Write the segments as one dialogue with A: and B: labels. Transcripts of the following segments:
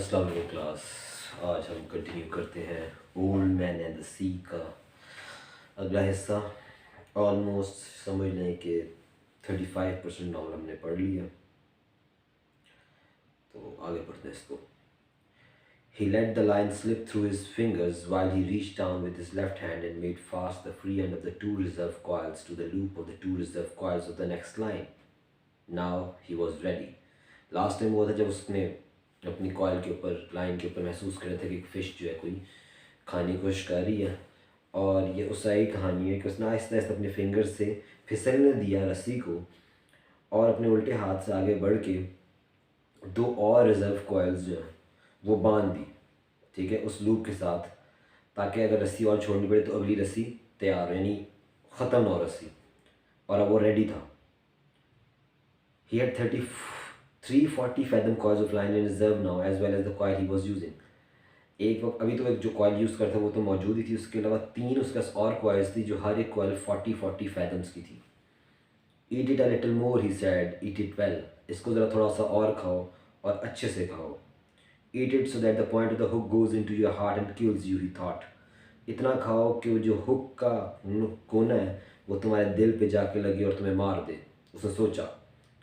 A: अस्सलाम वालेकुम क्लास। आज हम कंटिन्यू करते हैं ओल्ड मैन एंड द सी का अगला हिस्सा। ऑलमोस्ट समझ लें कि 35% नॉवल हमने पढ़ लिया, तो आगे पढ़ते हैं इसको। He let the line slip through his fingers while he reached down with his left hand and made fast the free end of the two reserve coils to the loop of the two reserve coils of the next line. Now he was ready. Last time हुआ था जब उसने अपनी coil के ऊपर, line के ऊपर महसूस कर रहे थे कि एक फ़िश जो है कोई खाने की कोशिश कर रही है, और ये उस ही कहानी है कि उसने आहिस्ता आहिस्ता अपने फिंगर से फिसलने दिया रस्सी को और अपने उल्टे हाथ से आगे बढ़ के दो और रिज़र्व कॉइल्स जो हैं वो बांध दी, ठीक है, उस लूप के साथ, ताकि अगर रस्सी और छोड़नी पड़े तो अगली रस्सी तैयार हो, यानी ख़त्म ना हो रस्सी। और अब वो रेडी था। He had 340 fathom coils of line in reserve now, as well as the coil he was using. एक वक्त अभी तो एक जो कॉयल यूज़ करता वो तो मौजूद ही थी, उसके अलावा तीन उसके पास और कॉइल्स थी जो हर एक कॉयल 40 फैथम्स की थी। Eat it a little more, he said. Eat it well. इसको ज़रा थोड़ा सा और खाओ और अच्छे से खाओ। Eat it so that the point of the hook goes into your heart and kills you, he thought. इतना खाओ कि वो जो हुक का कोना है वो तुम्हारे दिल पे जाके लगे और तुम्हें मार दे, उसने सोचा।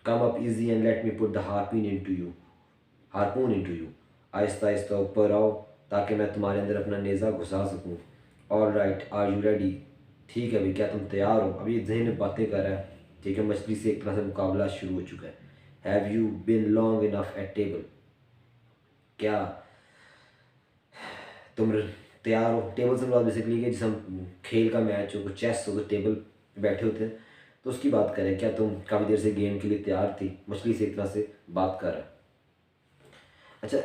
A: Come up easy and let me put the harpoon into you. Aahista Aahista ऊपर आओ ताकि मैं तुम्हारे अंदर अपना नेज़ा घुसा सकूँ। All right, are you ready? ठीक है भाई, क्या तुम तैयार हो? अभी जहन में बातें कर रहा है, ठीक है, मछली से एक तरह से मुकाबला शुरू हो चुका है। Have you been long enough at table? क्या तुम तैयार हो? टेबल से बात बेसिकली कि जिस हम खेल का मैच हो, चेस हो, तो टेबल पे बैठे होते हैं, तो उसकी बात करें। क्या तुम काफ़ी देर से गेम के लिए तैयार थी? मछली से एक तरह से बात कर रहा है। अच्छा,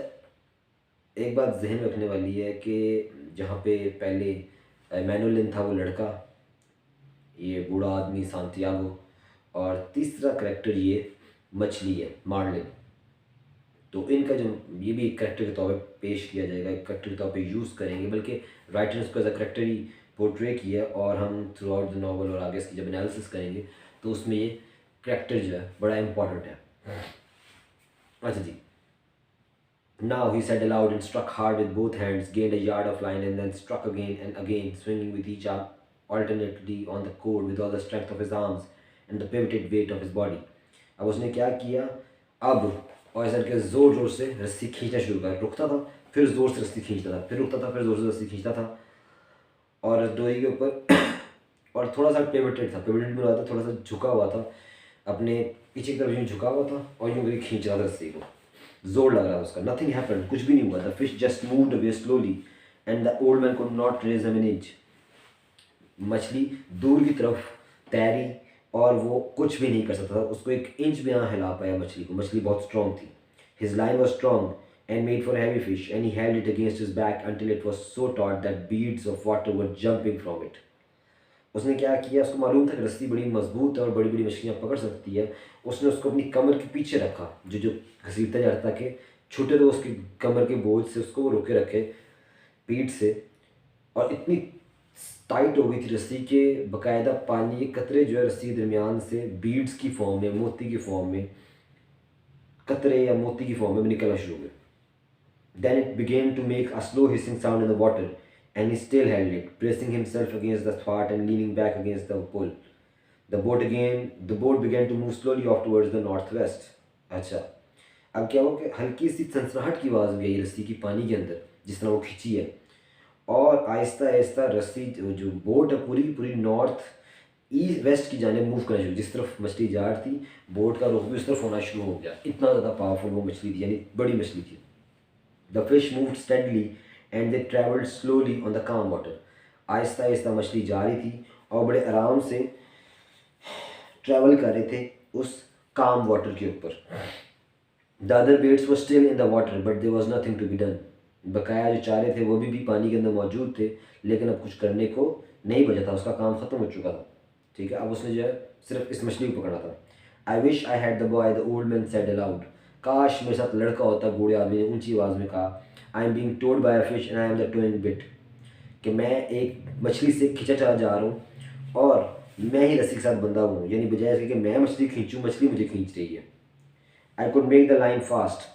A: एक बात जहन में रखने वाली है कि जहाँ पे पहले मैनुलिन था वो लड़का, ये बूढ़ा आदमी सांतियागो, और तीसरा करेक्टर ये मछली है मार्लिन। तो इनका जो ये भी एक करेक्टर के तौर पे पेश किया जाएगा, एक करेक्टर के तौर पे यूज़ करेंगे, बल्कि राइटर ने उसको एज अ करेक्टर ही पोर्ट्रे किया। और हम थ्रू आउट द नावल और आगे इसकी जब एनालिसिस करेंगे तो उसमें ये करेक्टर जो है बड़ा इम्पॉर्टेंट है। अच्छा जी। Now he said aloud and struck hard with both hands, gained a yard of line and then struck again and again, swinging with each arm alternately on the cord with all the strength of his arms and the pivoted weight of his body. अब उसने क्या किया? अब और ऐसा करके ज़ोर ज़ोर से रस्सी खींचना शुरू कर, रुकता था फिर ज़ोर से रस्सी खींचता था, फिर रुकता था फिर ज़ोर से रस्सी खींचता था, और डोरी के ऊपर और थोड़ा सा पिवटेड था, पिवटेड में था, थोड़ा सा झुका हुआ था, अपने पीछे की तरफ यूँ झुका हुआ था और यूँ करके खींच रहा था रस्सी को। जोर लग रहा था उसका। नथिंग हैपेंड, कुछ भी नहीं हुआ। The fish just moved away slowly and the old man could not raise an inch. मछली दूर की तरफ तैरी और वो कुछ भी नहीं कर सकता था, उसको एक इंच भी ना हिला पाया मछली को। मछली बहुत स्ट्रॉन्ग थी। His line was strong and made for a heavy fish, and he held it against his back until it was so taut that beads of water were jumping from it. उसने क्या किया? उसको मालूम था कि रस्सी बड़ी मजबूत है और बड़ी बड़ी मछलियाँ पकड़ सकती है। उसने उसको अपनी कमर के पीछे रखा, जो जो घसीटता जा रहा था कि छूटे तो उसकी कमर के बोझ से उसको वो रोके रखे पीठ से। और इतनी टाइट हो गई थी रस्सी के बाकायदा पानी के कतरे जो है रस्सी के दरमियान से बीड्स की फॉर्म में, मोती की फॉर्म में, कतरे या मोती की फॉर्म में निकलना शुरू हो गए। Then it began to make a slow hissing sound in the water, and he still held it, pressing himself against the thwart and leaning back against the pole. The boat began to move slowly off towards the northwest. अच्छा, अब क्या हो कि हल्की सी सनसनाहट की आवाज़ भी आई रस्सी की पानी के अंदर, जिस तरह वो खींची है, और आहिस्ता आहिस्ता रस्सी जो बोट है पूरी की पूरी नॉर्थ ईस्ट वेस्ट की जाने मूव करना शुरू। जिस तरफ मछली जा रही थी बोट का रुख भी उस तरफ होना शुरू हो गया। इतना ज़्यादा पावरफुल वो मछली थी, यानी बड़ी मछली थी। The fish moved steadily and they travelled slowly on the calm water. Aahista Aahista मछली जा रही थी और बड़े आराम से ट्रैवल कर रहे थे उस calm water के ऊपर। The other baits were still in the water, but there was nothing to be done. बकाया जो चारे थे वो भी पानी के अंदर मौजूद थे, लेकिन अब कुछ करने को नहीं बचा था, उसका काम ख़त्म हो चुका था। ठीक है, अब उसने जो है सिर्फ इस मछली को पकड़ा था। I wish I had the boy, the old man said aloud. काश मेरे साथ लड़का होता, बूढ़े आदमी ने ऊंची आवाज़ में कहा। I am being told by a fish and I am the towing bit, कि मैं एक मछली से खींचा चला जा रहा हूँ और मैं ही रस्सी के साथ बंधा हूँ, यानी बजाय इसके कि मैं मछली खींचूँ, मछली मुझे खींच रही है। I could make the line fast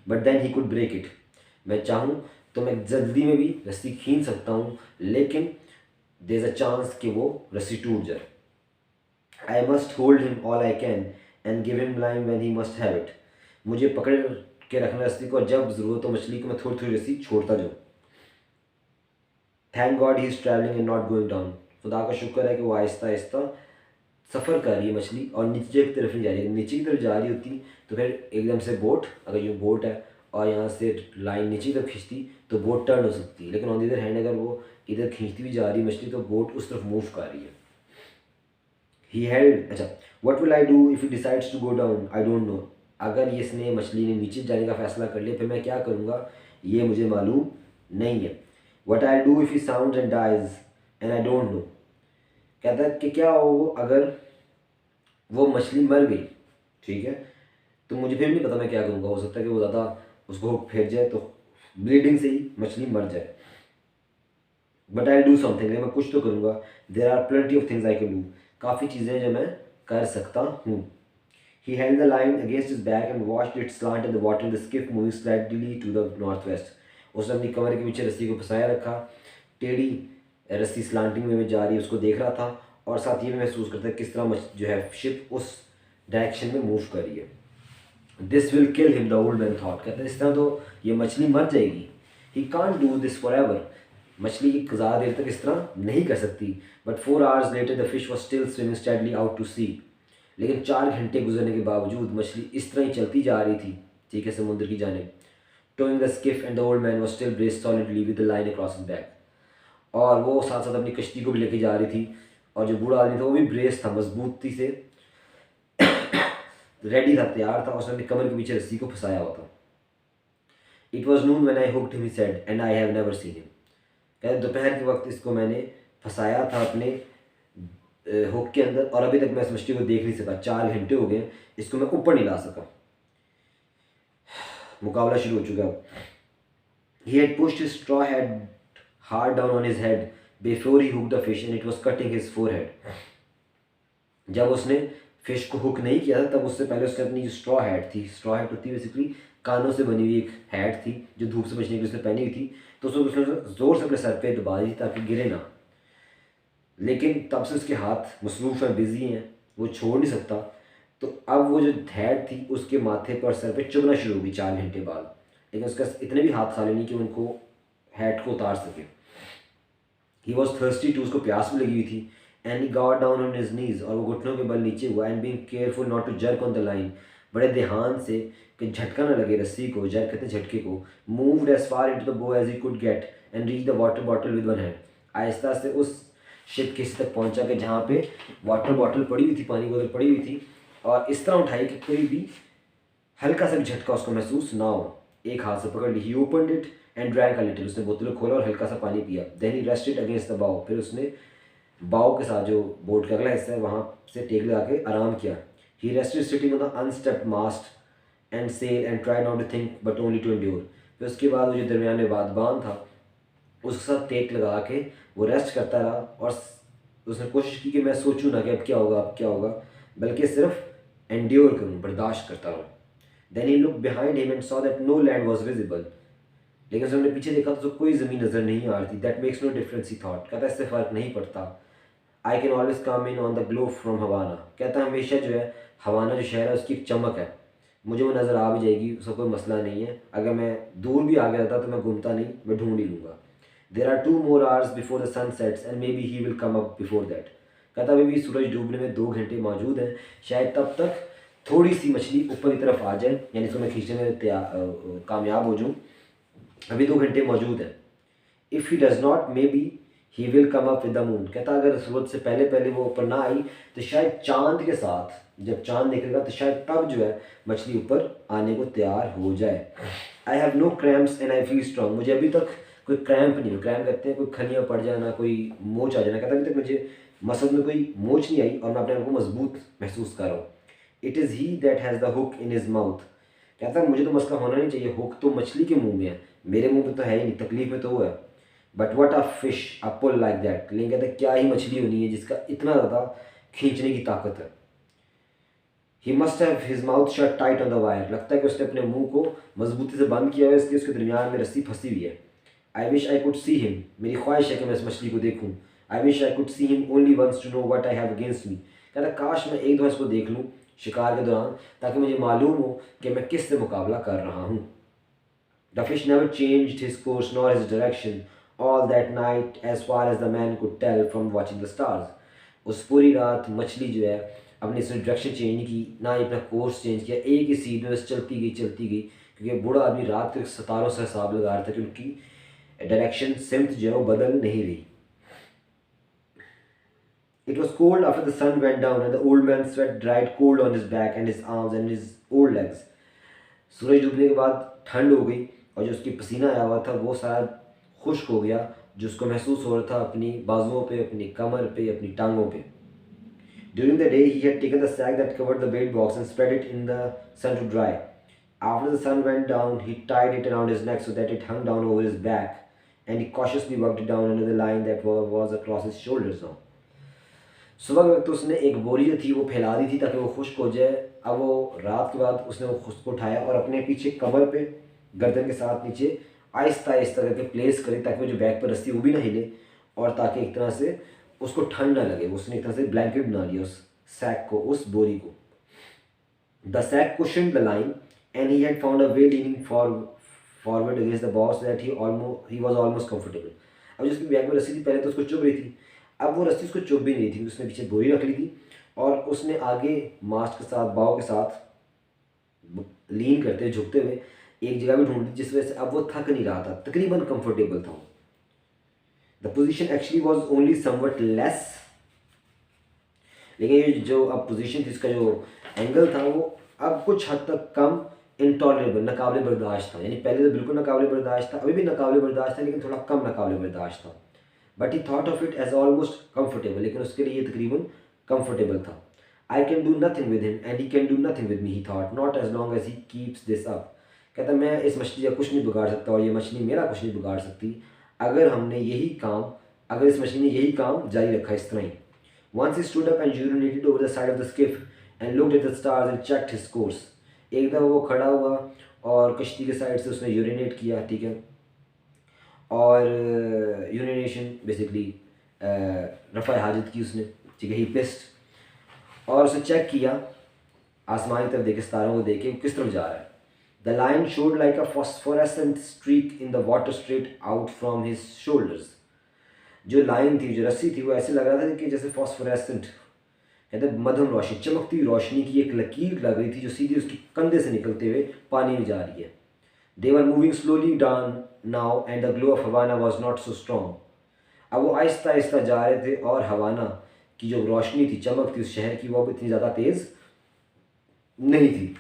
A: but then he could break it. मैं चाहूँ तो मैं जल्दी में भी रस्सी खींच सकता हूँ, लेकिन देयर इज़ अ चांस कि वो रस्सी टूट जाए। I must hold him all I can and give him line when he must have it. मुझे पकड़ के रखना रस्सी को, और जब ज़रूरत हो मछली को मैं थोड़ी थोड़ी रस्सी छोड़ता जाऊँ। Thank God he is travelling and not going down. खुदा का शुक्र है कि वो आहिस्ता आहिस्ता सफ़र कर रही है मछली, और नीचे की तरफ नहीं जा रही है। नीचे की तरफ जा रही होती तो फिर एकदम से बोट, अगर ये बोट है और यहाँ से लाइन नीचे की तरफ खींचती तो बोट टर्न हो सकती है, लेकिन ऑन द अदर हैंड अगर वो इधर खींचती भी जा रही है मछली तो बोट उस तरफ मूव कर रही है। ही हेल्ड, अच्छा, what will I do if he decides to go down, I don't know. अगर ये इसने मछली ने नीचे जाने का फैसला कर लिया फिर मैं क्या करूँगा, ये मुझे मालूम नहीं है। What I do if he sound and dies and I don't know. कहता है कि क्या हो अगर वो मछली मर गई, ठीक है, तो मुझे फिर नहीं पता मैं क्या करूँगा। हो सकता है कि वो ज़्यादा उसको फेंक जाए तो ब्लीडिंग से ही मछली मर जाए। बट आई डू समथिंग, मैं कुछ तो करूँगा। There are plenty of things I can do, काफ़ी चीज़ें जो मैं कर सकता हूँ। He held the line against his back and watched it slant in the water, the skiff moving slightly to the north west. उसने अपनी कमर के पीछे रस्सी को फंसाया रखा, टेढ़ी रस्सी स्लांटिंग में जा रही है उसको देख रहा था, और साथ ये भी महसूस करता है किस तरह जो है शिप उस डायरेक्शन में मूव कर रही है। This will kill him, the old man thought. कहते हैं इस तरह तो ये मछली मर जाएगी। He can't do this for ever, मछली की ज़्यादा देर तक इस तरह नहीं कर सकती। But 4 hours later the fish was still swimming steadily out to sea. लेकिन 4 घंटे गुजरने के बावजूद मछली इस तरह ही चलती जा रही थी, ठीक है, समुद्र की जानिब। Towing the Schiff and the old man was still braced solidly with the line across his back. और वो साथ साथ अपनी कश्ती को भी लेके जा रही थी, और जो बूढ़ा आदमी था वो भी ब्रेस था, मजबूती से रेडी था, तैयार था, उसने अपनी कमर के पीछे रस्सी को फंसाया हुआ था। It was Noon when I hooked him, he said, and I have never seen him. कहते दोपहर के वक्त इसको मैंने फंसाया था अपने हुक के अंदर, और अभी तक मैं इस मछली को देख नहीं सका। 4 घंटे हो गए, इसको मैं ऊपर नहीं ला सका। मुकाबला शुरू हो चुका। He had pushed his straw head hard down on his head before he hooked the fish and it was cutting his forehead. जब उसने फिश को हुक नहीं किया था तब उससे पहले उसने अपनी जो स्ट्रॉ हैट थी, स्ट्रॉ हैट होती है बेसिकली कानों से बनी हुई एक हैट थी जो धूप से बचने के लिए उसने पहनी हुई थी, तो उसने ज़ोर से अपने सर पे दबा दी ताकि गिरे ना। लेकिन तब से उसके हाथ मसरूफ़ हैं, बिजी हैं, वो छोड़ नहीं सकता। तो अब वो जो हैट थी उसके माथे पर, सर पे चुभना शुरू हो गई 4 घंटे बाद। लेकिन उसका इतने भी हाथ साले नहीं कि उनको हैट को उतार सके। ही वॉज थर्स्टी टू, उसको प्यास भी लगी हुई थी। And he got down on his knees, और वो घुटनों के बल नीचे हुआ। And being careful not to jerk on the line, बड़े ध्यान से कि झटका ना लगे रस्सी को, जर्क कहते झटके को। Moved as far into the bow as he could get and reach the water bottle with one hand. आहिस्ता से उस शिप के हिस्से तक पहुंचा कि जहाँ पे वाटर बॉटल पड़ी हुई थी, पानी की बोतल पड़ी हुई थी, और इस तरह उठाई कि कोई भी हल्का सा भी झटका उसको महसूस ना हो। एक हाथ से पकड़ ली। He opened it and drank a little, उसने बोतल को खोला और हल्का सा पानी पिया। Then he rested against the bow, फिर उसने बाव के साथ जो बोट का अगला हिस्सा है वहाँ से टेक लगा के आराम किया। He rested sitting on the unstepped mast and sail and try not to think but only to endure. फिर उसके बाद वो जो दरमियान में बादबान था उसके साथ टेक लगा के वो रेस्ट करता रहा, और उसने कोशिश की कि मैं सोचूं ना कि अब क्या होगा, अब क्या होगा, बल्कि सिर्फ एंड्योर करूँ, बर्दाश्त करता रहूँ। Then he look behind him and saw that no land was visible. लेकिन जब हमने पीछे देखा तो कोई ज़मीन नज़र नहीं आ रही थी। That makes no difference, he thought. कहता इससे फ़र्क नहीं पड़ता। I can always come in on the glow from Havana. कहता हमेशा जो है हवाना जो शहर है उसकी एक चमक है, मुझे वो नज़र आ भी जाएगी, उसका कोई मसला नहीं है। अगर मैं दूर भी आ गया था तो मैं घूमता नहीं, मैं ढूंढ ही लूँगा। There are 2 more hours before the sun sets and maybe he will come up before that. कहता अभी भी सूरज डूबने में 2 घंटे मौजूद हैं, शायद तब तक थोड़ी सी मछली ऊपर की तरफ आ जाए, यानी इसको मैं खींचने में कामयाब हो जाऊँ। अभी 2 घंटे मौजूद हैं। If he does not may be he will come up with the moon. कहता अगर सूरज से पहले पहले वो ऊपर ना आई तो शायद चांद के साथ, जब चांद निकलेगा तो शायद तब जो है मछली ऊपर आने को तैयार हो जाए। I have no cramps and I feel strong. मुझे अभी तक कोई क्रैम्प नहीं हो, क्रैम्प कहते हैं कोई खलियाँ पड़ जाना, कोई मोच आ जाना। कहता अभी तक मुझे मसल में कोई मोच नहीं आई और मैं अपने आप को मजबूत महसूस कर रहा हूँ। It is he that has the hook in his mouth. कहता है मुझे तो मसला होना नहीं चाहिए, हुक तो मछली के मुंह में है, मेरे मुंह में तो है ही नहीं, तकलीफ में तो वो है। But what a fish a pull like that. लेकिन कहते क्या ही मछली होनी है जिसका इतना ज़्यादा खींचने की ताकत है। He must have his mouth shut tight on the wire, लगता है कि उसने अपने मुंह को मजबूती से बंद किया हुआ है, इसलिए उसके दरमियान में रस्सी फंसी हुई है। I wish I could see him, मेरी ख्वाहिश है कि मैं इस मछली को देखूँ। I wish I could see him only once to know what I have against me, कहता काश मैं एक दफ़ा इसको देख लूँ शिकार के दौरान, ताकि मुझे मालूम हो कि मैं किस से मुकाबला कर रहा हूँ। The fish never changed his course nor his direction all that night as far as the man could tell from watching the stars. उस पूरी रात मछली जो है अपनी डायरेक्शन चेंज नहीं की, ना ही अपना कोर्स चेंज किया, एक ही सीध में बस चलती गई, क्योंकि बूढ़ा आदमी रात के सितारों से हिसाब लगा रहा था कि उनकी डायरेक्शन सिमत जो है वो बदल नहीं रही। It was cold after the sun went down and the old man's sweat dried cold on his back and his arms and his old legs. सूरज डूबने के बाद ठंड हो गई और जो उसकी पसीना आया हुआ था वो सारा खुश्क हो गया, जो उसको महसूस हो रहा था अपनी बाजुओं पे, अपनी कमर पे, अपनी टांगों पे। During the day he had taken the sack that covered the bait box and spread it in the sun to dry. After the sun went down he tied it around his neck so that it hung down over his back and he cautiously worked it down under the line that was across his shoulders now. सुबह के वक्त उसने एक बोरी जो थी वो फैला दी थी ताकि वो खुश्क हो जाए। अब वो रात के बाद उसने वो खुश्क को उठाया और अपने पीछे कमर पे गर्दन के साथ नीचे आहिस्ता आहिस्ता करके प्लेस करे, ताकि वो जो बैक पर रस्सी वो भी ना हिले और ताकि एक तरह से उसको ठंड ना लगे। उसने एक तरह से ब्लैंकेट बना लिया उस सैक को, उस बोरी को। The sack cushioned the line and he had found a way leaning forward against the boss that he was almost comfortable. अब जिसकी बैक में रस्सी थी पहले तो उसको चुभ रही थी, अब वो रस्सी उसको चुभ भी नहीं थी, उसने पीछे बोरी रख ली थी और उसने आगे मास्ट के साथ, बाव के साथ लीन करते हुए, झुकते हुए एक जगह भी ढूंढ ली, जिस वजह से अब वो थक नहीं रहा था, तकरीबन कंफर्टेबल था। The position actually was only somewhat less, लेकिन ये जो अब पोजीशन थी, इसका जो एंगल था वो अब कुछ हद तक कम इंटॉलरेबल, नाकाबिल बर्दाश्त था। यानी पहले तो बिल्कुल नाकाबिल बर्दाश्त था, अभी भी नाकाबिल बर्दाश्त था, लेकिन थोड़ा कम नाकाबिल बर्दाश्त था। But he thought of it as almost comfortable, लेकिन उसके लिए तकरीबन कंफर्टेबल था। I can do nothing with him and he can do nothing with me, he thought, not as long as he keeps this up. कहता मैं इस मछली का कुछ नहीं बिगाड़ सकता और ये मछली मेरा कुछ नहीं बिगाड़ सकती अगर हमने यही काम, अगर इस मछली ने यही काम जारी रखा इस तरह ही। Once he stood up and urinated over the side of the skiff and looked at the stars and checked his course. एक दफ़ा वो खड़ा हुआ और कश्ती के साइड से उसने यूरिनेट किया, ठीक है, और यूरिनेशन बेसिकली रफ़ा हाजत की उसने, ठीक है, ही पिस्ड, और उसे चेक किया, आसमान की तरफ देखे, सितारों को देखे किस तरफ जा रहा है। The line showed like a phosphorescent streak in the water straight out from his shoulders. जो लाइन थी, जो रस्सी थी, वो ऐसे लग रहा था कि जैसे फॉस्फोरेसेंट, कहते मध्यम रोशनी, चमकती रोशनी की एक लकीर लग रही थी जो सीधी उसके कंधे से निकलते हुए पानी में जा रही है। They were moving slowly down now and the glow of Havana was not so strong. अब वो आहिस्ता आहिस्ता जा रहे थे और हवाना की जो रोशनी थी, चमक थी उस शहर की, वो अब इतनी ज़्यादा तेज़ नहीं थी।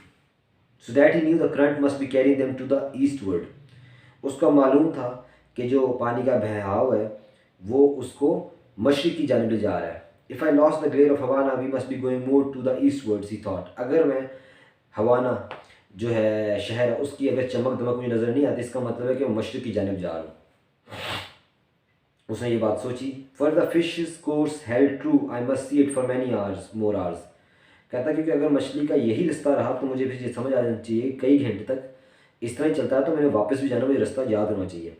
A: So that he knew the current must be carrying them to the eastward. उसका मालूम था कि जो पानी का बहाव है वो उसको मशरिक की जानिब ले जा रहा है। If I lost the glare of Havana we must be going more to the eastwards, he thought. अगर मैं हवाना जो है शहर है उसकी अगर चमक दमक मुझे नज़र नहीं आती, इसका मतलब है कि मैं मशरिक की जानिब जा रहा हूँ। उसने ये बात सोची। For the fish course held true I must see it for many hours more hours. कहता क्योंकि अगर मछली का यही रास्ता रहा तो मुझे फिर ये समझ आ जाना चाहिए कई घंटे तक इस तरह ही चलता है तो मैंने वापस भी जाना, मुझे रास्ता याद होना चाहिए।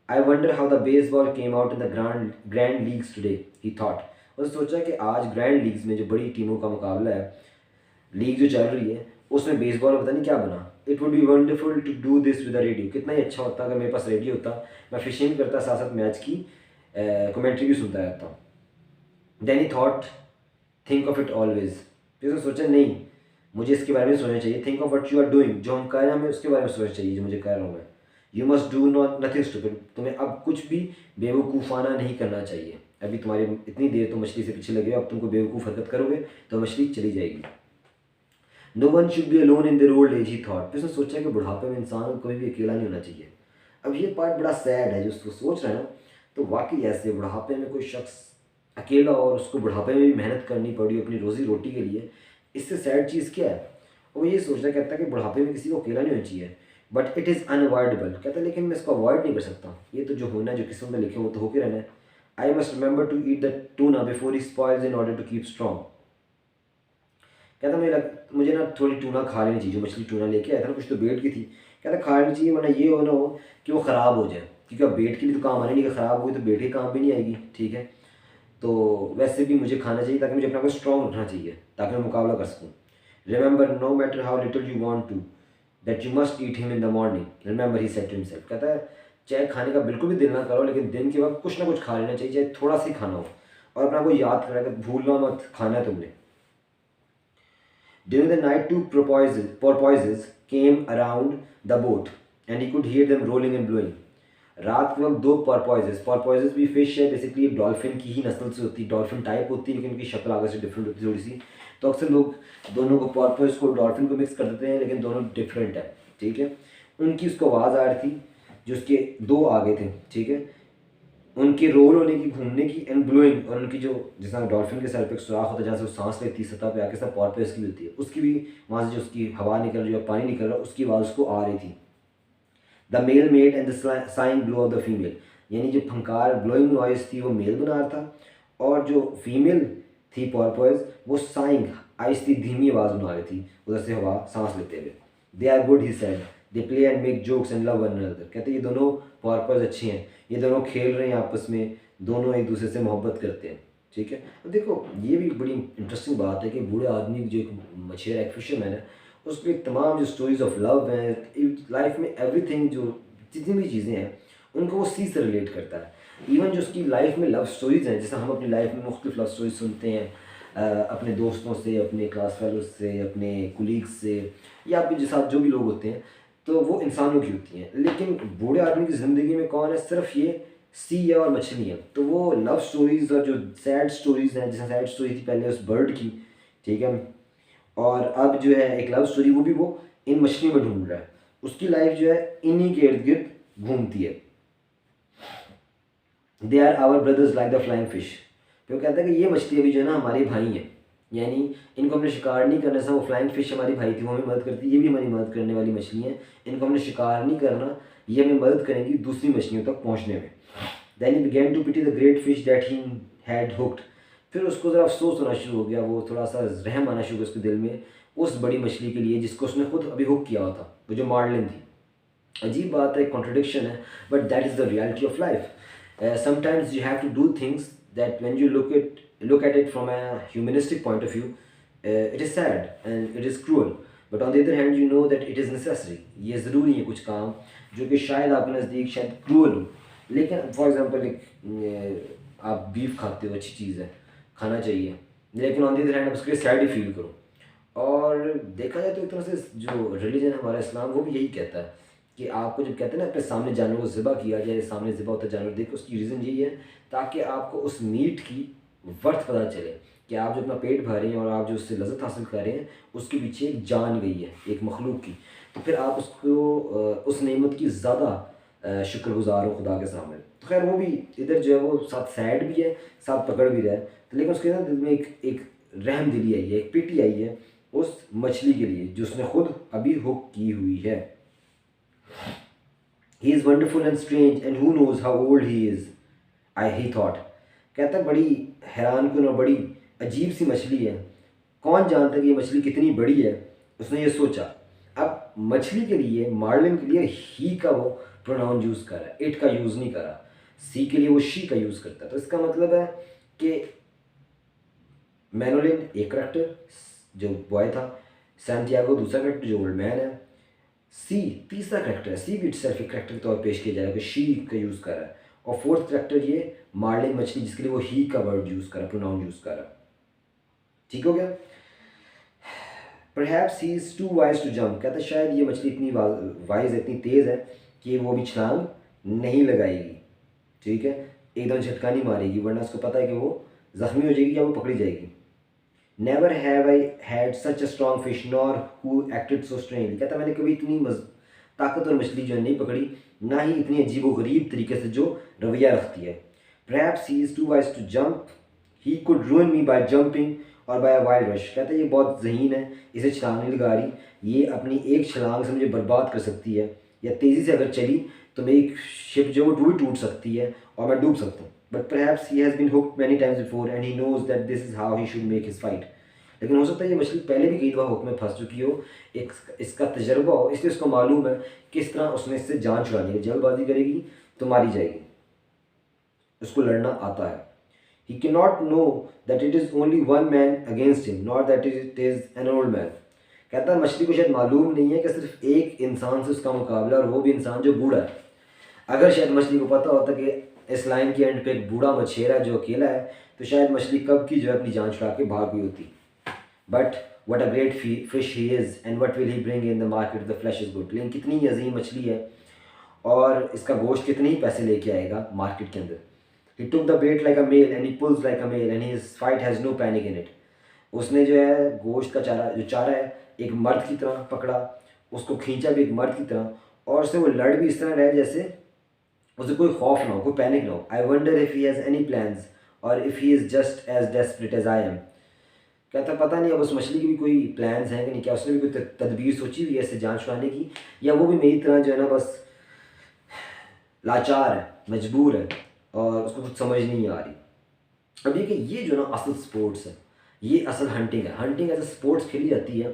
A: I wonder how the baseball came out in the grand leagues today, he thought. उसने सोचा कि आज ग्रैंड लीग्स में जो बड़ी टीमों का मुकाबला है, लीग जो चल रही है, उसमें बेसबॉल पता नहीं क्या बना। It would be wonderful to do this with a radio. कितना ही अच्छा होता अगर मेरे पास रेडियो होता, मैं फिशिंग करता, साथ साथ मैच की कमेंट्री भी सुनता रहता हूँ। Then he thought think of it always. फिर उसने सोचा नहीं, मुझे इसके बारे में सोचना चाहिए। Think of what you are doing, जो हम कर रहे हैं हमें उसके बारे में सोचना चाहिए जो मुझे कर रहा हूँ मैं। You must do not nothing stupid, तुम्हें अब कुछ भी बेवकूफ़ाना नहीं करना चाहिए। अभी तुम्हारी इतनी देर तो मछली से पीछे लगे, अब तुमको बेवकूफ़ हरकत करोगे तो मछली चली जाएगी। No one should be alone in their old age, he thought. फिर उसने सोचा कि बुढ़ापे में इंसान कभी भी अकेला नहीं होना चाहिए। अब ये पार्ट बड़ा सैड है, जो उसको सोच रहे हैं ना, तो वाकई ऐसे बुढ़ापे में कोई शख्स अकेला और उसको बुढ़ापे में भी मेहनत करनी पड़ी अपनी रोज़ी रोटी के लिए, इससे सैड चीज़ क्या है। वो ये सोचना कहता है कि बुढ़ापे में किसी को अकेला नहीं होना चाहिए, बट इट इज़ अनअवॉइडेबल। कहता है लेकिन मैं इसको अवॉइड नहीं कर सकता, ये तो जो होना है, जो किस्मत में लिखे वो तो होके रहना है। I must remember to eat the tuna before he spoils in order to keep strong. कहता मुझे ना थोड़ी टूना खा लेनी चाहिए, जो मछली टूना लेके आया था ना, कुछ तो बेट की थी, कहता खा लेनी चाहिए, वरना ये हो ना हो कि वो ख़राब हो जाए, क्योंकि अब बेट की भी तो काम आने नहीं, कि ख़राब हुई तो बेट के काम भी नहीं आएगी, ठीक है। तो वैसे भी मुझे खाना चाहिए, ताकि मुझे अपने आप को स्ट्रॉन्ग रखना चाहिए, ताकि मैं मुकाबला कर सकूँ। Remember no matter how little you want to that you must eat him in the morning, remember he said to himself. कहता है चाहे खाने का बिल्कुल भी दिल ना करो, लेकिन दिन के वक्त कुछ ना कुछ खा लेना चाहिए, चाहे थोड़ा सा ही खाना हो, और अपने आप को याद करा कि भूलना मत, खाना है तुमने। During the night, two porpoises came around the boat, and he could hear them rolling and blowing. रात के वक्त दो porpoises भी फिश है, बेसिकली डॉल्फिन की ही नस्ल से होती है, डॉल्फिन टाइप होती है, लेकिन उनकी शक्ल आगे से डिफरेंट होती है थोड़ी सी। तो अक्सर लोग दोनों को, porpoise को डॉल्फिन को मिक्स कर देते हैं, लेकिन दोनों डिफरेंट है, ठीक है। उनकी उसको आवाज़ आ रही थी, जो उसके दो आगे थे, ठीक है, उनके रोल होने की, घूमने की, एंड ब्लोइंग, और उनकी जो, जैसा डॉल्फिन के सर पे एक सुराख होता है जहाँ से वो सांस लेती है सतह पे आके, सब पॉर्पोइस की भी होती है, उसकी भी वहाँ से जो उसकी हवा निकल रही है, पानी निकल रहा है, उसकी आवाज़ उसको आ रही थी। The male made and the saying blow of the female, यानी जो फंकार ब्लोइंग नॉइस थी वो मेल बना रहा था, और जो फीमेल थी पॉर्पोइस, वो साइंग आहिस्ती धीमी आवाज़ बना रही थी, उधर से हवा सांस लेते हुए। They are good he said, they play and make jokes and love one another. कहते ये दोनों पॉर्पोइस अच्छी हैं, ये दोनों खेल रहे हैं आपस में, दोनों एक दूसरे से मोहब्बत करते हैं, ठीक है। अब देखो ये भी बड़ी इंटरेस्टिंग बात है कि बूढ़े आदमी जो एक मछेरा, एक फिशरमैन है, उसके तमाम जो स्टोरीज ऑफ लव हैं लाइफ में, एवरीथिंग, जो जितनी भी चीज़ें हैं उनको वो सी से रिलेट करता है। इवन जो उसकी लाइफ में लव स्टोरीज़ हैं, जैसे हम अपनी लाइफ में मुख्तलिफ लव स्टोरीज सुनते हैं, अपने दोस्तों से, अपने क्लास फेलोज से, अपने कुलीग्स से, या आपके साथ जो भी लोग होते हैं, तो वो इंसानों की होती हैं। लेकिन बूढ़े आदमी की ज़िंदगी में कौन है? सिर्फ ये सी है और मछली है। तो वो लव स्टोरीज़ और जो सैड स्टोरीज़ हैं, जैसे सैड स्टोरी थी पहले उस बर्ड की, ठीक है, और अब जो है एक लव स्टोरी, वो भी वो इन मछलियों में ढूंढ रहा है, उसकी लाइफ जो है इन्हीं के इर्द गिर्द घूमती है। They are our brothers like the flying fish. तो कहता है कि ये मछली अभी जो है ना हमारे भाई हैं, यानी इनको हमने शिकार नहीं करना। वो फ्लाइंग फिश हमारी भाई थी, वो हमें मदद करती है, ये भी हमारी मदद करने वाली मछली हैं, इनको हमने शिकार नहीं करना, ये हमें मदद करेंगी दूसरी मछलियों तक पहुँचने में। Then he began to pity the great fish that he had hooked. फिर उसको ज़रा अफसोस होना शुरू हो गया, वो थोड़ा सा रहम आना शुरू हो उसके दिल में उस बड़ी मछली के लिए जिसको उसने खुद अभी हुक किया हुआ था, वो जो मार्लिन थी। अजीब बात है, कॉन्ट्रडिक्शन है, but that is the reality of life. Sometimes you have to do things that when you look at it from a humanistic point of view, it is sad and it is cruel, but on the other hand you know that it is necessary। ये ज़रूरी है कुछ काम जो कि शायद आपके नज़दीक शायद क्रूअल हो, लेकिन फॉर एग्जांपल आप बीफ खाते हो, अच्छी चीज़ है, खाना चाहिए, लेकिन ऑन द अदर हैंड आप उसके लिए सैड ही फील करो। और देखा जाए तो एक तरह से जो रिलीजन है हमारा इस्लाम, वो भी यही कहता है कि आपको जब कहते हैं ना अपने सामने जानवर को ज़िबा किया जाए, सामने ज़िबा होता जानवर, देखो उसकी रीज़न यही है ताकि आपको उस मीट की वर्थ पता चले कि आप जो अपना पेट भर रहे हैं और आप जो उससे लज़्ज़त हासिल कर रहे हैं, उसके पीछे एक जान गई है, एक मखलूक की। तो फिर आप उसको उस नेमत की ज़्यादा शुक्रगुजार हो खुदा के सामने। तो खैर वो भी इधर जो है वो साथ सैड भी है, साथ पकड़ भी रहा है, तो लेकिन उसके अंदर दिल में एक रहम दिली आई है, एक पिटी आई है उस मछली के लिए जो उसने खुद अभी हुक की हुई है। He is wonderful and strange and who knows how old he is, he thought। कहता है बड़ी हैरानकुन और बड़ी अजीब सी मछली है, कौन जानता है कि ये मछली कितनी बड़ी है, उसने ये सोचा। अब मछली के लिए, मार्लिन के लिए ही का वो प्रोनाउन यूज़ कर रहा है, इट का यूज़ नहीं कर रहा, सी के लिए वो शी का यूज़ करता है। तो इसका मतलब है कि मैनोलिन एक करेक्टर जो बॉय था, सैंटियागो दूसरा करेक्टर जो ओल्ड मैन है, सी तीसरा करेक्टर है, सी भी इटसेल्फ एक करेक्टर के तौर पेश किया जाएगा कि शी का यूज़ कर रहा है, और फोर्थ करेक्टर ये मार्लिन मछली जिसके लिए वो ही का वर्ड यूज़ कर रहा है, प्रोनाउन यूज़ कर रहा है। ठीक हो गया। Perhaps he is too wise to jump. कहता है शायद ये मछली इतनी वाइज है, इतनी तेज़ है कि वो भी छलांग नहीं लगाएगी, ठीक है, एकदम झटका नहीं मारेगी, वरना उसको पता है कि वो ज़ख्मी हो जाएगी या वो पकड़ी जाएगी। Never have I had such a strong fish nor who acted so strange. कहता मैंने कभी इतनी ताकतवर मछली जो है नहीं पकड़ी, ना ही इतनी अजीब व गरीब तरीके से जो रवैया रखती है। Perhaps he is too wise to jump, he could ruin me by jumping or by wild rush. कहता है ये बहुत ज़हीन है, इसे छलांग नहीं लगा रही, ये अपनी एक छलांग से मुझे बर्बाद कर सकती है, या तेज़ी से अगर चली तो मेरी शिप जो वो टूट सकती है और मैं डूब सकता हूँ। But perhaps he has been hooked many times before and he knows that this is how he should make his fight। लेकिन हो सकता है ये मछली पहले भी कई दफ़ा हुक में फंस चुकी हो, एक इसका तजर्बा हो, इसलिए उसको मालूम है किस तरह उसने इससे जान छुड़ानी है। जल्दबाजी करेगी तो मारी जाएगी, उसको लड़ना आता है। He cannot know that it is only one man against him, not that it is an old man. कहता है मछली को शायद मालूम नहीं है कि सिर्फ एक इंसान से उसका मुकाबला, और वो भी इंसान जो बूढ़ा है। अगर शायद मछली को पता होता कि इस लाइन के एंड पे एक बूढ़ा मछेरा जो अकेला है, तो शायद मछली कब की जो है अपनी जान छुड़ा के भाग गई होती। But what a great fish he is and what will he bring in the market, the flash is good. लेकिन कितनी अजीम मछली है और इसका गोश्त कितने ही पैसे लेके आएगा मार्केट के अंदर। He took the bait like a male and he pulls like a male and his fight has no panic in it. उसने जो है गोश्त का चारा है एक मर्द की तरह पकड़ा, उसको खींचा भी एक मर्द की तरह, और उससे वो लड़ भी इस तरह रहे जैसे उसे कोई खौफ ना हो, कोई पैनिक ना हो। I wonder if he has any plans और if he is just as desperate as I am. कहता पता नहीं अब उस मछली की भी कोई प्लान्स हैं कि नहीं, क्या उसने भी कोई तदबीर सोची हुई है इससे जान छुड़ाने की, या वो भी मेरी तरह जो है ना बस लाचार है, मजबूर है और उसको कुछ समझ नहीं आ रही। अब ये जो ना असल स्पोर्ट्स है, ये असल हंटिंग है। हंटिंग एज ए स्पोर्ट्स खेली जाती है।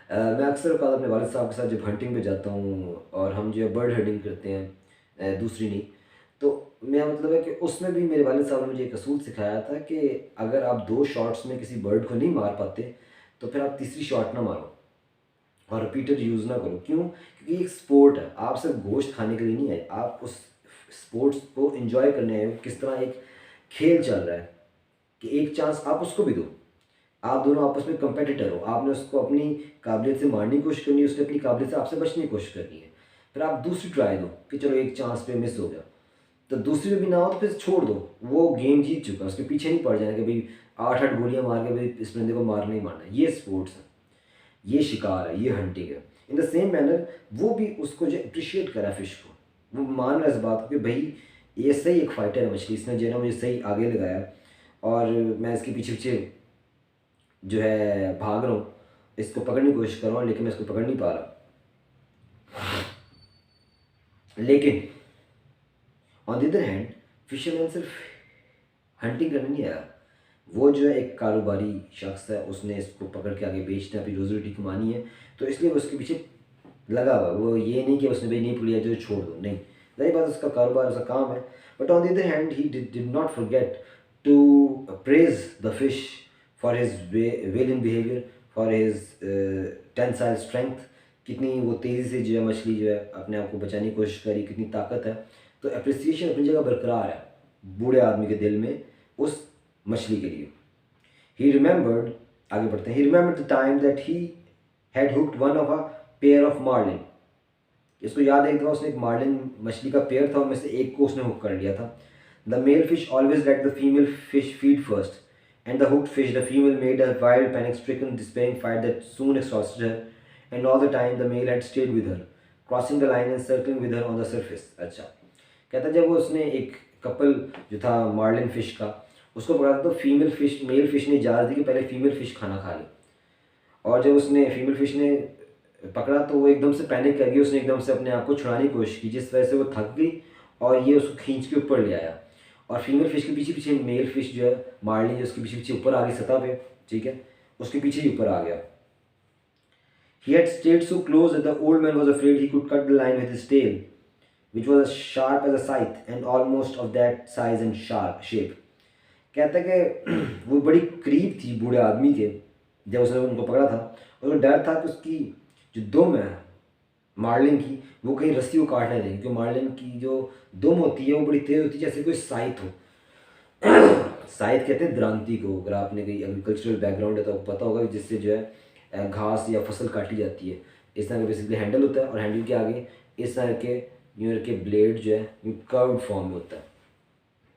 A: मैं अक्सर औक़ात अपने वालिद साहब के साथ जब हंटिंग पे जाता हूँ और हम जो है बर्ड हंटिंग करते हैं, दूसरी नहीं, तो मेरा मतलब है कि उसमें भी मेरे वालिद साहब ने मुझे एक असूल सिखाया था कि अगर आप 2 शॉट्स में किसी बर्ड को नहीं मार पाते तो फिर आप तीसरी शॉट ना मारो और रिपीटर यूज़ ना करो। क्यों? क्योंकि एक स्पोर्ट है, आप सिर्फ गोश्त खाने के लिए नहीं आए, आप उस स्पोर्ट्स को एंजॉय करने आए हो। किस तरह एक खेल चल रहा है कि एक चांस आप उसको भी दो, आप दोनों आपस में कंपेटिटर हो, आपने उसको अपनी काबिलियत से मारने की कोशिश करनी है, उसने अपनी काबिलियत से आपसे बचने की कोशिश करनी है। फिर आप दूसरी ट्राई दो कि चलो एक चांस पे मिस हो गया, तो दूसरी में भी ना हो तो फिर छोड़ दो, वो गेम जीत चुका है, उसके पीछे नहीं पड़ जाना कि भाई 8-8 गोलियां मार के भाई इस बंदे को मारना ही मारना है। ये स्पोर्ट्स है, ये शिकार है, ये हंटिंग है। इन द सेम मैनर वो भी उसको जो अप्रिशिएट करा फिश को, वो मान रहा है इस बात को कि भाई ये सही एक फाइटर है मछली, इसने जो है ना मुझे सही आगे लगाया और मैं इसके पीछे पीछे जो है भाग रहा हूँ, इसको पकड़ने की कोशिश कर रहा हूँ, लेकिन मैं इसको पकड़ नहीं पा रहा। लेकिन on the other hand fisherman सिर्फ हंटिंग करने नहीं आया, वो जो है एक कारोबारी शख्स है, उसने इसको पकड़ के आगे बेचना, अपनी रोजी रोटी कमानी है, तो इसलिए वो उसके पीछे लगा हुआ। वो ये नहीं कि उसने भाई नहीं पकड़ी तो छोड़ दो, नहीं, वही बात, उसका कारोबार, उसका काम है। But on the other hand he did not forget to praise the fish for his well in behaviour, for his tensile strength, कितनी वो तेज़ी से जो है मछली जो है अपने आप को बचाने की कोशिश करी, कितनी ताकत है। तो अप्रिसिएशन अपनी जगह बरकरार है बूढ़े आदमी के दिल में उस मछली के लिए। ही रिमेंबर्ड, आगे बढ़ते हैं, he remembered the time that he had hooked one of a pair of marlin. इसको याद है एक दफ़ा उसने एक मार्लिन मछली का पेयर था, उनमें से एक को उसने हुक कर लिया था। The male fish always let the female fish feed first and the hooked fish, the female, made a wild, panic-stricken, despairing fight that soon exhausted her, and all the time the male had stayed with her, crossing the line and circling with her on the surface. अच्छा, कहता जब वो उसने एक couple जो था Marlin fish का उसको पकड़ा तो फीमेल फ़िश, मेल फ़िश ने इजाज़त दी कि पहले फ़ीमेल फ़िश खाना खा ले, और जब उसने फीमेल फ़िश ने पकड़ा तो वो एकदम से पैनिक कर गई, उसने एकदम से अपने आप को छुड़ाने की कोशिश की, जिस वजह से वो थक गई और ये उसको खींच के ऊपर ले आया, और फीमेल फ़िश के पीछे पीछे मेल फ़िश जो है मार्लिन, जो उसके पीछे पीछे ऊपर आ गई सतह पे, ठीक है, उसके पीछे ही ऊपर आ गया। He had stayed so close that the old man was afraid he could cut the line with his tail, which was as sharp as a scythe and almost of that size and sharp shape. कहता है कि वो बड़ी करीब थी बूढ़े आदमी के जब उसने उनको पकड़ा था, और उसको डर था कि उसकी जो दुम है मार्लिन की वो कहीं रस्सी को काट ना देगी, क्योंकि मार्लिन की जो दुम होती है वो बड़ी तेज़ होती है जैसे कोई साइथ हो। साइथ कहते हैं द्रांति को, अगर आपने कहीं एग्रीकल्चरल बैकग्राउंड है तो आपको पता होगा कि जिससे जो है घास या फसल काटी जाती है। इस तरह का बेसिकली हैंडल होता है और हैंडल के आगे इस तरह के यूँ के ब्लेड जो है यूँ कर्व्ड फॉर्म में होता है।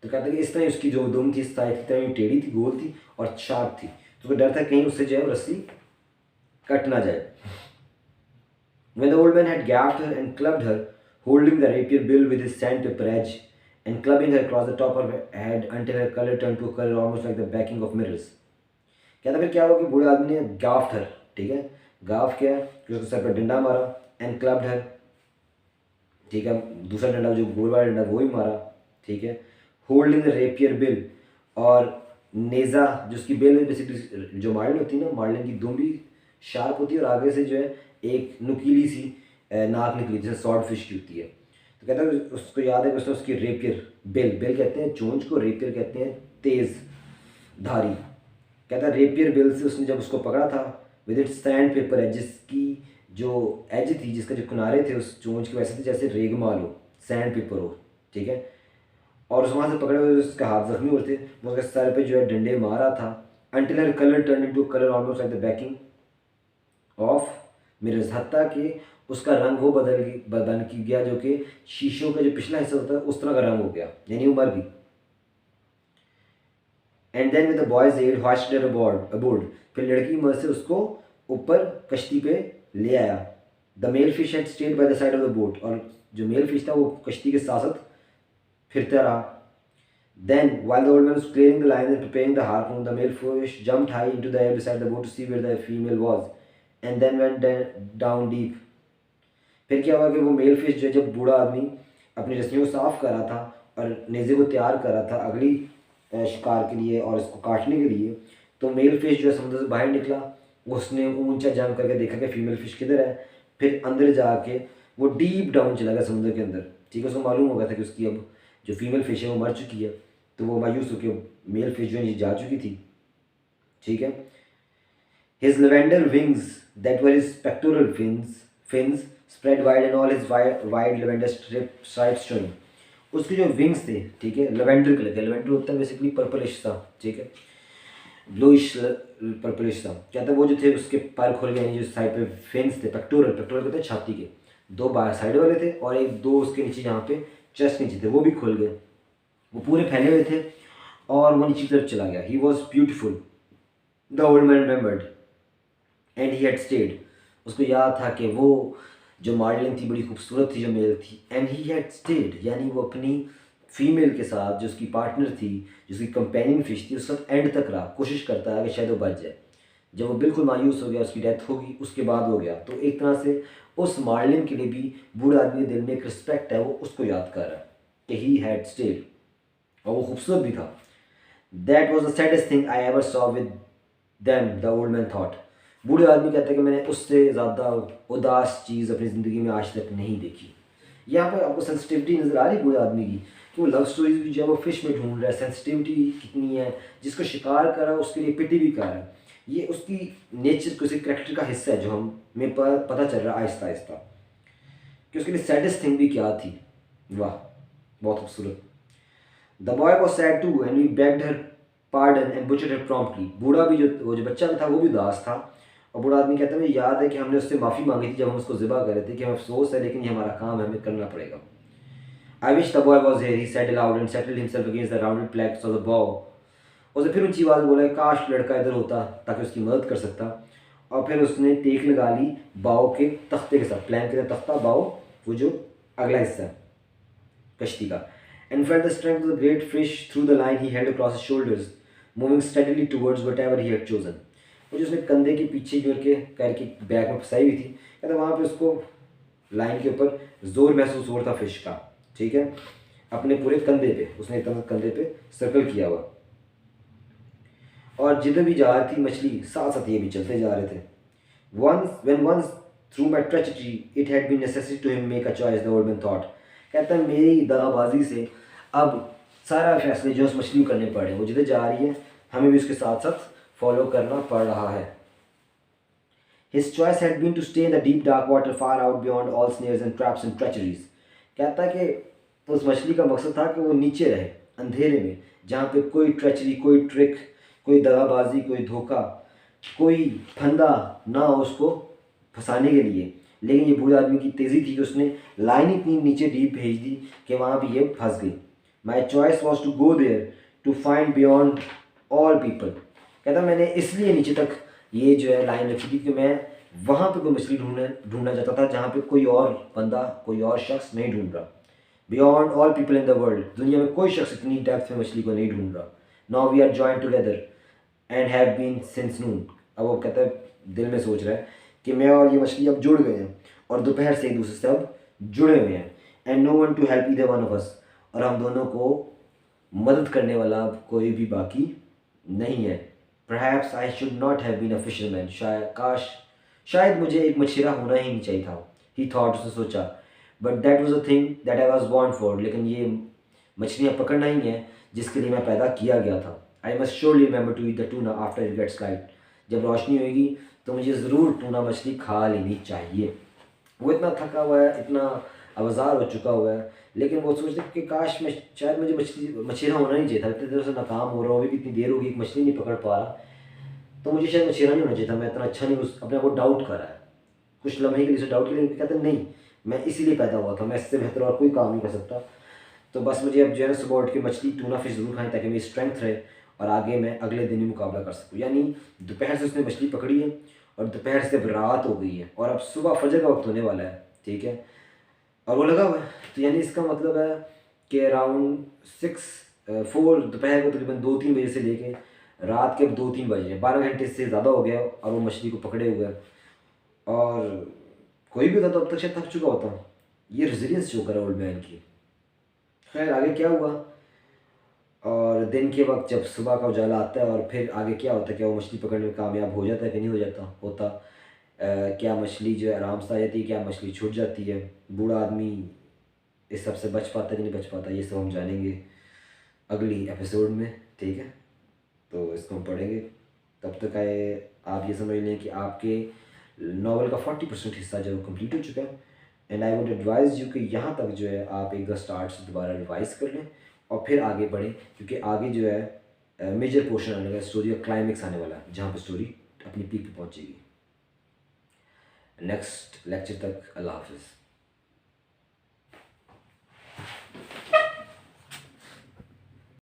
A: तो कहता है कि इस तरह उसकी जो दुम थी साइथ की तरह यूँ टेढ़ी थी, गोल थी और शार्प थी, तो उसको डर था कहीं उससे जो है रस्सी कट ना जाए। When the old man had gagged her and clubbed her, holding the rapier bill with his sandpaper edge, and clubbing her across the top of her head until her color turned to a color almost like the backing of mirrors. कहता फिर क्या हुआ कि बूढ़े आदमी ने गाफ्ड हर, ठीक है, गाफ किया कि उसके सर पर डंडा मारा, एंड क्लब्ड हर, ठीक है, दूसरा डंडा जो गोल वाला डंडा वो ही मारा, ठीक है, होल्डिंग द रेपियर बिल, और नेज़ा जो उसकी बिल में बेसिकली जो मार्लिन होती है ना, मार्लिन की दुम भी शार्प होती है और आगे से जो है एक नुकीली सी नाक निकली जैसे स्वॉर्ड फिश की होती है। तो कहता है उसको याद है कि उसने उसकी रेपियर, बिल बिल कहते हैं चोंच को, रेपियर कहते हैं तेज़ धारी। कहता है रेपियर बिल से उसने जब उसको पकड़ा था with it sandpaper edge, जिसकी जो एज थी, जिसका जो किनारे थे उस चोंच के वैसे थे जैसे रेगमाल हो, सैंड पेपर हो, ठीक है। और उस वहाँ से पकड़े हुए उसके हाथ जख्मी होते, वो उसके सर पे जो है डंडे मारा था। Until her colour turn into colour almost like the banking of mirrors, हत्ता कि उसका रंग वो बदल की गया जो कि शीशों का जो पिछला हिस्सा होता है उस तरह का रंग हो गया, यानी वो मर गई। And then with the boy's aid hoisted aboard, फिर लड़की की मदद से उसको ऊपर कश्ती पे ले आया। The male fish had stayed by the side of the boat, और जो मेल फिश था वो कश्ती के साथ साथ फिरता रहा। Then, while the old man was clearing the line and preparing the harpoon, the male fish jumped high into the air beside the boat to see where the female was, and then went down deep. फिर क्या हुआ कि वो mail fish जो है, जब बूढ़ा आदमी अपनी रस्सियों को साफ कर रहा था और नेज़े को तैयार कर रहा था अगली शिकार के लिए और इसको काटने के लिए, तो मेल फिश जो है समुद्र से बाहर निकला। उसने ऊंचा जंप करके देखा कि फीमेल फिश किधर है, फिर अंदर जाके वो डीप डाउन चला गया समुद्र के अंदर, ठीक है। उसको मालूम हो गया था कि उसकी अब जो फीमेल फिश है वो मर चुकी है, तो वो मायूस होकर मेल फिश जो है जा चुकी थी, ठीक है। His lavender wings that were his pectoral fins spread wide and all his wide lavender stripes showing. उसके जो विंग्स थे, ठीक है, लेवेंडर कलर के, लेवेंडर होता है बेसिकली पर्पलिश सा, ठीक है, ब्लूइश पर्पलिश सा। कहता है वो जो थे उसके पर खुल गए, जो साइड पे फिन्स थे, पेक्टोरल कहते हैं छाती के, दो बाहर साइड वाले थे और एक दो उसके नीचे जहाँ पे चेस्ट के नीचे थे वो भी खुल गए, वो पूरे फैले हुए थे और वो नीचे की तरफ चला गया। He was beautiful the old man remembered and he had state, उसको याद था कि वो जो मार्लिन थी बड़ी खूबसूरत थी जो मेल थी, एंड ही हैड स्टेड यानी वो अपनी फीमेल के साथ जो उसकी पार्टनर थी, जो उसकी कंपेनियन फिश थी, उस वक्त एंड तक रहा, कोशिश करता है कि शायद वो बच जाए। जब वो बिल्कुल मायूस हो गया, उसकी डेथ होगी, उसके बाद हो गया, तो एक तरह से उस मार्लिन के लिए भी बूढ़े आदमी के दिल में एक रिस्पेक्ट है, वो उसको याद कर रहा है कि ही हैड स्टेड, और वो खूबसूरत भी था। That was the saddest thing I ever saw with them the old man thought, बूढ़े आदमी कहते हैं कि मैंने उससे ज़्यादा उदास चीज़ अपनी ज़िंदगी में आज तक नहीं देखी। यहाँ पर आपको सेंसिटिविटी नज़र आ रही है बूढ़े आदमी की, कि वो लव स्टोरीज भी जो है वो फिश में ढूंढ रहा है, सेंसिटिविटी कितनी है, जिसको शिकार कर रहा है उसके लिए पिटी भी कर रहा है। ये उसकी नेचर को, उसके करेक्टर का हिस्सा है जो हमें पता चल रहा है आहिस्ता आहिस्ता कि उसके लिए सैडेस्ट थिंग भी क्या थी। वाह, बहुत खूबसूरत। The boy was sad too and we begged her pardon and butchered her promptly, बूढ़ा भी वो जो बच्चा भी था वो भी उदास था, और बूढ़ा आदमी कहता है मुझे याद है कि हमने उससे माफ़ी मांगी थी जब हम उसको ज़िबा कर रहे थे कि हमें अफसोस है लेकिन ये हमारा काम है, हमें करना पड़ेगा। I wish the boy was here, he said aloud and settled himself against the rounded planks of the bow. उसने फिर ऊंची आवाज़ बोला काश लड़का इधर होता ताकि उसकी मदद कर सकता, और फिर उसने टेक लगा ली बाव के तख्ते के साथ, प्लैंक के तख्ता, बाव वो जो अगला हिस्सा है कश्ती का, and felt the strength of the great fish through the line he held across his shoulders, moving steadily towards whatever he had chosen. वो जो उसने कंधे के पीछे जोड़ के करके बैग में फंसाई हुई थी, कहता वहाँ पे उसको लाइन के ऊपर जोर महसूस हो रहा था फिश का, ठीक है, अपने पूरे कंधे पे उसने इतना कंधे पे सर्कल किया हुआ, और जिधर भी जा रही थी मछली साथ साथ ये भी चलते जा रहे थे। Once through my treachery it had been necessary to him make a choice, the old man thought. कहता है मेरी दगाबाजी से अब सारा फैसले जो उस मछली को करने पड़े, वो जिधर जा रही है हमें भी उसके साथ साथ फॉलो करना पड़ रहा है। His choice had been to stay in the deep dark water far out beyond all snares and traps and treacheries. कहता है कि उस मछली का मकसद था कि वो नीचे रहे अंधेरे में, जहाँ पे कोई ट्रेचरी, कोई ट्रिक, कोई दगाबाजी, कोई धोखा, कोई फंदा ना हो उसको फंसाने के लिए। लेकिन ये बूढ़े आदमी की तेज़ी थी कि उसने लाइन इतनी नीचे डीप भेज दी कि वहाँ भी ये फंस गई। My choice was to go there to find beyond all people. कहता मैंने इसलिए नीचे तक ये जो है लाइन रखी थी कि मैं वहाँ पे कोई मछली ढूंढना चाहता था जहाँ पे कोई और बंदा, कोई और शख्स नहीं ढूंढ रहा। Beyond all people in the world, दुनिया में कोई शख्स इतनी डेप्थ में मछली को नहीं ढूंढ रहा। Now we are joined together and have been since noon. अब वो कहता है दिल में सोच रहा है कि मैं और ये मछली अब जुड़ गए हैं और दोपहर से एक दूसरे से अब जुड़े हुए हैं। And no one to help either one of us, और हम दोनों को मदद करने वाला अब कोई भी बाकी नहीं है। Perhaps I should not have been a fisherman, शायद मुझे एक मछेरा होना ही नहीं चाहिए था। ही थॉट, उसने सोचा। But that was a thing that I was born for, लेकिन ये मछलियाँ पकड़ना ही है जिसके लिए मैं पैदा किया गया था। I must surely remember to eat the tuna after it gets light, जब रोशनी होगी तो मुझे ज़रूर टूना मछली खा लेनी चाहिए। वो इतना थका हुआ है, इतना अवजार हो चुका हुआ है, लेकिन वो सोचते कि काश मैं, शायद मुझे मछेरा होना नहीं चाहिए था। इतनी देर से नाकाम हो रहा हूँ, अभी भी इतनी देर होगी, एक मछली नहीं पकड़ पा रहा, तो मुझे शायद मछेरा नहीं होना चाहिए था। मैं इतना अच्छा नहीं, उस अपने आप को डाउट कर रहा है, कुछ लम्हे के लिए डाउट के लिए कहते हैं नहीं, मैं इसीलिए पैदा हुआ था, मैं इससे बेहतर और कोई काम नहीं कर सकता। तो बस मुझे अब जो है ना सुबह उठ के मछली टूना फिश ज़रूर खाएं ताकि मेरी स्ट्रेंथ रहे और आगे मैं अगले दिन ही मुकाबला कर सकूँ। यानी दोपहर से उसने मछली पकड़ी है और दोपहर से अब रात हो गई है और अब सुबह फजर का वक्त होने वाला है, ठीक है, और वो लगा हुआ है। तो यानी इसका मतलब है कि अराउंड 4 दोपहर को तकरीबन 2-3 बजे से लेके रात के अब 2-3 बजे, 12 घंटे से ज़्यादा हो गया और वो मछली को पकड़े हुए है। और कोई भी होता तो अब तक शायद थक चुका होता। ये रेजिलियंस शो करा ओल्ड मैन की। खैर आगे क्या हुआ, और दिन के वक्त जब सुबह का उजाला आता है और फिर आगे क्या होता है, क्या वो मछली पकड़ने में कामयाब हो जाता है कि नहीं हो जाता होता, क्या मछली जो है आराम से आ जाती है, क्या मछली छूट जाती है, बूढ़ा आदमी इस सब से बच पाता है कि नहीं बच पाता, ये सब हम जानेंगे अगली एपिसोड में, ठीक है। तो इसको हम पढ़ेंगे। तब तक आए आप ये समझ लें कि आपके नावल का 40% हिस्सा जो कंप्लीट हो चुका है। And I would advise you कि यहाँ तक जो है आप एक बार स्टार्ट से दोबारा रिवाइज़ कर लें और फिर आगे बढ़ें, क्योंकि आगे जो है मेजर पोर्शन आने वाला, स्टोरी का क्लाइमेक्स आने वाला है जहाँ पर स्टोरी अपनी पीक पे पहुँचेगी। नेक्स्ट लेक्चर तक अल्लाह हाफिज़।